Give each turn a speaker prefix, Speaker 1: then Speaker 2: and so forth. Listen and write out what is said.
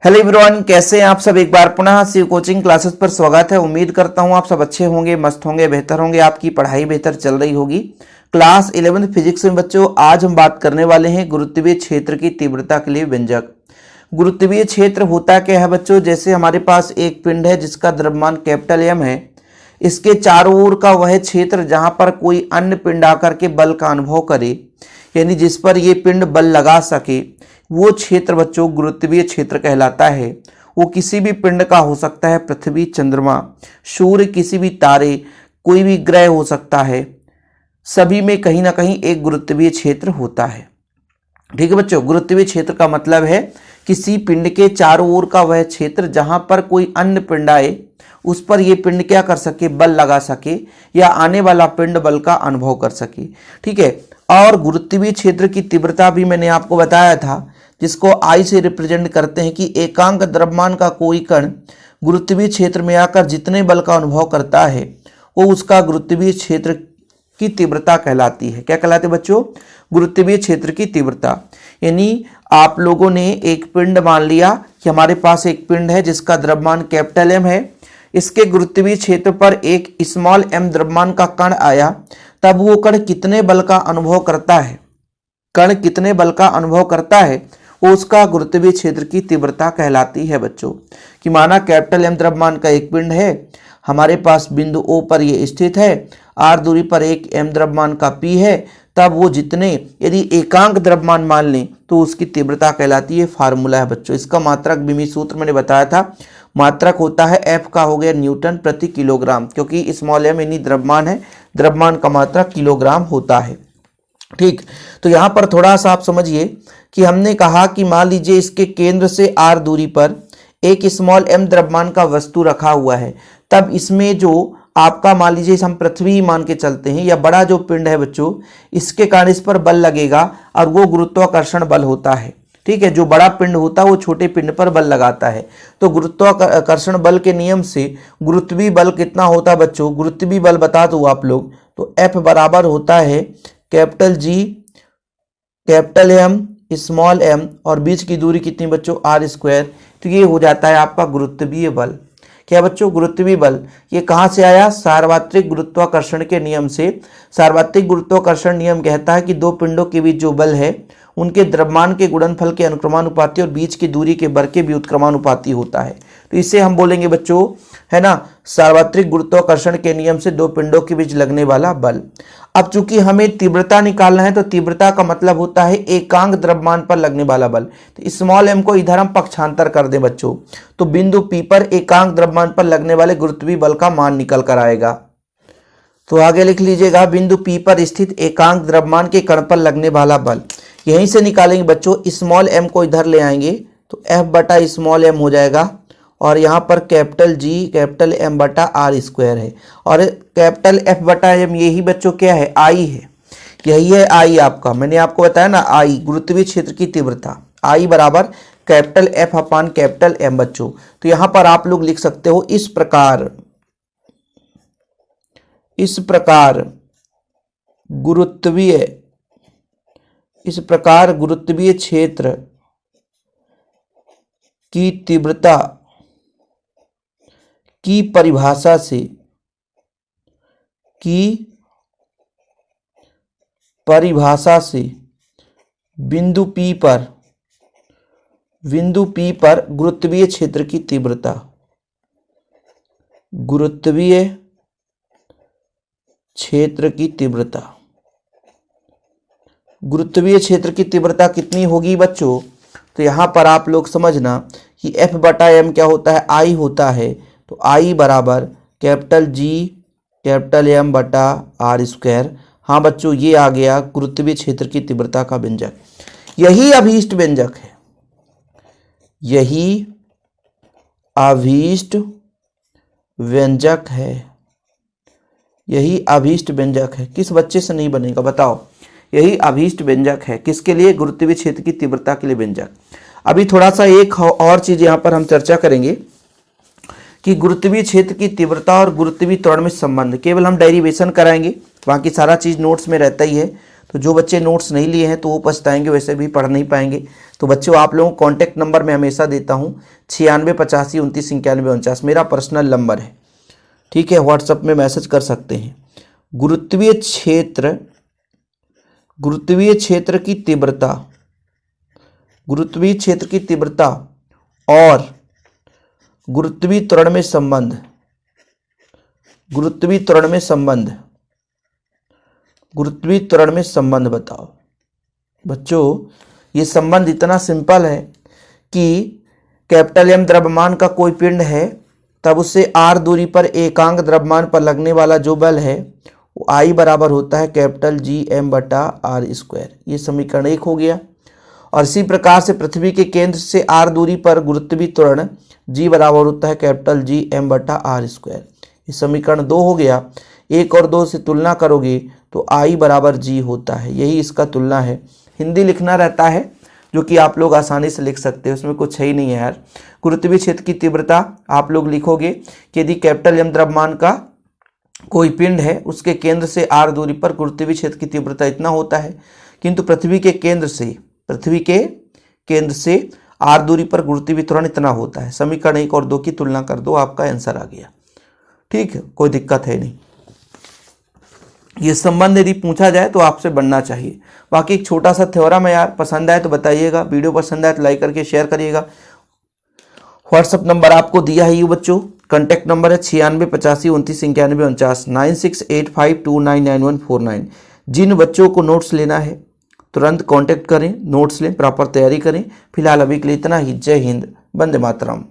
Speaker 1: Hello everyone, कैसे हैं आप सब। एक बार पुनः शिव कोचिंग क्लासेस पर स्वागत है। उम्मीद करता हूं आप सब अच्छे होंगे, मस्त होंगे, बेहतर होंगे, आपकी पढ़ाई बेहतर चल रही होगी। क्लास 11th फिजिक्स में बच्चों आज हम बात करने वाले हैं गुरुत्वीय क्षेत्र की तीव्रता के लिए व्यंजक। गुरुत्वीय क्षेत्र होता क्या है बच्चों, जैसे हमारे पास एक पिंड है जिसका द्रव्यमान कैपिटल एम है, इसके चारों ओर का वह क्षेत्र जहां पर कोई अन्य पिंड आकर के बल का अनुभव करे, यानी जिस पर ये पिंड बल लगा सके, वो क्षेत्र बच्चों गुरुत्वीय क्षेत्र कहलाता है। वो किसी भी पिंड का हो सकता है, पृथ्वी, चंद्रमा, सूर्य, किसी भी तारे, कोई भी ग्रह हो सकता है, सभी में कहीं ना कहीं एक गुरुत्वीय क्षेत्र होता है। ठीक है बच्चों, गुरुत्वीय क्षेत्र का मतलब है किसी पिंड के चारों ओर का वह क्षेत्र जहां पर कोई अन्य पिंड आए, उस पर यह पिंड क्या कर सके, बल लगा सके, या आने वाला पिंड बल का अनुभव कर सके। ठीक है, और गुरुत्वीय क्षेत्र की तीव्रता भी मैंने आपको बताया था, जिसको आई से रिप्रेजेंट करते हैं कि एकांक द्रव्यमान का कोई कण गुरुत्वीय क्षेत्र में आकर जितने बल का अनुभव करता है वो उसका गुरुत्वीय क्षेत्र की तीव्रता कहलाती है। क्या कहलाती है बच्चों? गुरुत्वीय क्षेत्र की तीव्रता। यानी आप लोगों ने एक पिंड मान लिया कि हमारे पास एक पिंड है जिसका द्रव्यमान कैपिटल एम है, इसके गुरुत्वीय क्षेत्र पर एक स्मॉल एम द्रव्यमान का कण आया, तब वो कण कितने बल का अनुभव करता है, कण कितने बल का अनुभव करता है, वो उसका गुरुत्वीय क्षेत्र की तीव्रता कहलाती है बच्चों। कि माना कैपिटल एम द्रव्यमान का एक पिंड है, हमारे पास बिंदु O पर ये स्थित है, r दूरी पर एक m द्रव्यमान का P है, तब वो जितने यदि एकांक द्रव्यमान मान लें तो उसकी तीव्रता कहलाती है। फार्मूला है बच्चों इसका, मात्रक विमी सूत्र मैंने बताया था। मात्रक होता है F का हो गया न्यूटन प्रति किलोग्राम, क्योंकि स्मॉल m यानी द्रव्यमान है, द्रव्यमान का मात्रक किलोग्राम होता है। ठीक, तो यहाँ पर थोड़ा सा आप समझिए कि हमने कहा कि मान लीजिए इसके केंद्र से r दूरी पर एक स्मॉल m द्रव्यमान का वस्तु रखा हुआ है, तब इसमें जो आपका मान लीजिए हम पृथ्वी मान के चलते हैं, या बड़ा जो पिंड है बच्चों, इसके कारण इस पर बल लगेगा और वो गुरुत्वाकर्षण बल होता है। ठीक है, जो बड़ा पिंड होता है वो छोटे पिंड पर बल लगाता है। तो गुरुत्वाकर्षण बल के नियम से गुरुत्वीय बल कितना होता है बच्चों, गुरुत्वीय बल बता दो आप लोग, तो F बराबर होता है capital G capital M small m, और बीच की दूरी कितनी बच्चों, r²। तो ये हो जाता है आपका गुरुत्वीय बल। क्या बच्चों? गुरुत्वीय बल। ये कहाँ से आया? सार्वत्रिक गुरुत्वाकर्षण के नियम से। सार्वत्रिक गुरुत्वाकर्षण नियम कहता है कि दो पिंडों के बीच जो बल है उनके द्रव्यमान के गुणनफल के अनुक्रमानुपाती और बीच की दूरी के वर्ग के व्युत्क्रमानुपाती होता है। तो इसे हम बोलेंगे बच्चों, है ना, सार्वत्रिक गुरुत्वाकर्षण के नियम से दो पिंडों के बीच लगने वाला बल। अब चूंकि हमें तीव्रता निकालना है, तो तीव्रता का मतलब होता है एकांक द्रव्यमान पर लगने वाला बल। तो स्मॉल m को इधर हम पक्षांतर कर दें बच्चों, तो बिंदु P पर एकांक द्रव्यमान पर लगने वाले गुरुत्वीय बल का मान निकल कर आएगा। तो आगे लिख लीजिएगा, बिंदु P पर स्थित एकांक द्रव्यमान के कण पर लगने वाला बल। यहीं से निकालेंगे बच्चों, स्मॉल m को इधर ले आएंगे तो F बटा स्मॉल m हो जाएगा, और यहाँ पर कैपिटल G कैपिटल M बटा r² है, और कैपिटल F बटा M यही बच्चों क्या है, I है। यही है I आपका, मैंने आपको बताया ना, I गुरुत्वीय क्षेत्र की तीव्रता, I बराबर कैपिटल F अपान कैपिटल M बच्चों। तो यहाँ पर आप लोग लिख सकते हो इस प्रकार गुरुत्वीय क्षेत्र की तीव्रता की परिभाषा से बिंदु P पर गुरुत्वीय क्षेत्र की तीव्रता, गुरुत्वीय क्षेत्र की तीव्रता कितनी होगी बच्चों? तो यहां पर आप लोग समझना कि F बटा M क्या होता है, I होता है। तो I बराबर कैपिटल G कैपिटल M बटा r²। हाँ बच्चों, ये आ गया गुरुत्वीय क्षेत्र की तीव्रता का व्यंजक। यही अभीष्ट व्यंजक है, यही अभीष्ट व्यंजक है। किस बच्चे से नहीं बनेगा बताओ? यही अभीष्ट व्यंजक है, किसके लिए? गुरुत्वीय क्षेत्र की तीव्रता के लिए व्यंजक। अभी थोड़ा सा एक और चीज यहां पर हम चर्चा करेंगे कि गुरुत्वीय क्षेत्र की तीव्रता और गुरुत्वीय त्वरण में संबंध। केवल हम डेरिवेशन कराएंगे, बाकी सारा चीज नोट्स में रहता ही है। तो जो बच्चे नोट्स नहीं लिए हैं तो वो पछताएंगे, वैसे भी पढ़ नहीं पाएंगे। तो बच्चों आप लोगों को कॉन्टैक्ट नंबर मैं हमेशा देता हूँ 9685299149 मेरा पर्सनल नंबर है, ठीक है। व्हाट्सएप में मैसेज कर सकते हैं। गुरुत्वीय क्षेत्र की तीव्रता, गुरुत्वीय क्षेत्र की तीव्रता और गुरुत्वीय त्वरण में संबंध, गुरुत्वीय त्वरण में संबंध, गुरुत्वीय त्वरण में संबंध बताओ। बच्चों ये संबंध इतना सिंपल है कि कैपिटल M द्रव्यमान का कोई पिंड है, तब उससे r दूरी पर एकांक द्रव्यमान पर लगने वाला जो बल है वो I बराबर होता है कैपिटल G m बटा r स्क्वायर। ये समीकरण 1 हो गया। और इसी प्रकार से पृथ्वी के केंद्र से r दूरी पर गुरुत्वीय त्वरण G बराबर होता है कैपिटल G m बटा r स्क्वायर। ये समीकरण 2 हो गया। 1 और 2 से तुलना करोगे तो I बराबर G होता है, यही इसका तुलना है। हिंदी लिखना रहता है जो कि आप लोग आसानी से लिख सकते हैं, उसमें कुछ है ही नहीं है यार। गुरुत्वीय क्षेत्र की तीव्रता आप लोग लिखोगे कि यदि कैपिटल M द्रव्यमान का कोई पिंड है, उसके केंद्र से r दूरी पर गुरुत्वीय क्षेत्र की तीव्रता इतना होता है, किंतु पृथ्वी के केंद्र से r दूरी पर गुरुत्वीय त्वरण इतना होता है। समीकरण 1 और 2 की तुलना कर दो, आपका आंसर आ गया। ठीक है, कोई दिक्कत है नहीं। ये संबंध यदि पूछा जाए तो आपसे बनना चाहिए। बाकी एक छोटा सा थ्योरम है यार, पसंद आए तो बताइएगा, वीडियो पसंद आए तो लाइक करके शेयर करिएगा। व्हाट्सअप नंबर आपको दिया है ये बच्चों, कॉन्टैक्ट नंबर है 9685299149 9685299149। जिन बच्चों को नोट्स लेना है तुरंत कांटेक्ट करें, नोट्स लें, प्रॉपर तैयारी करें। फिलहाल अभी के लिए इतना ही। जय हिंद, वंदे मातरम।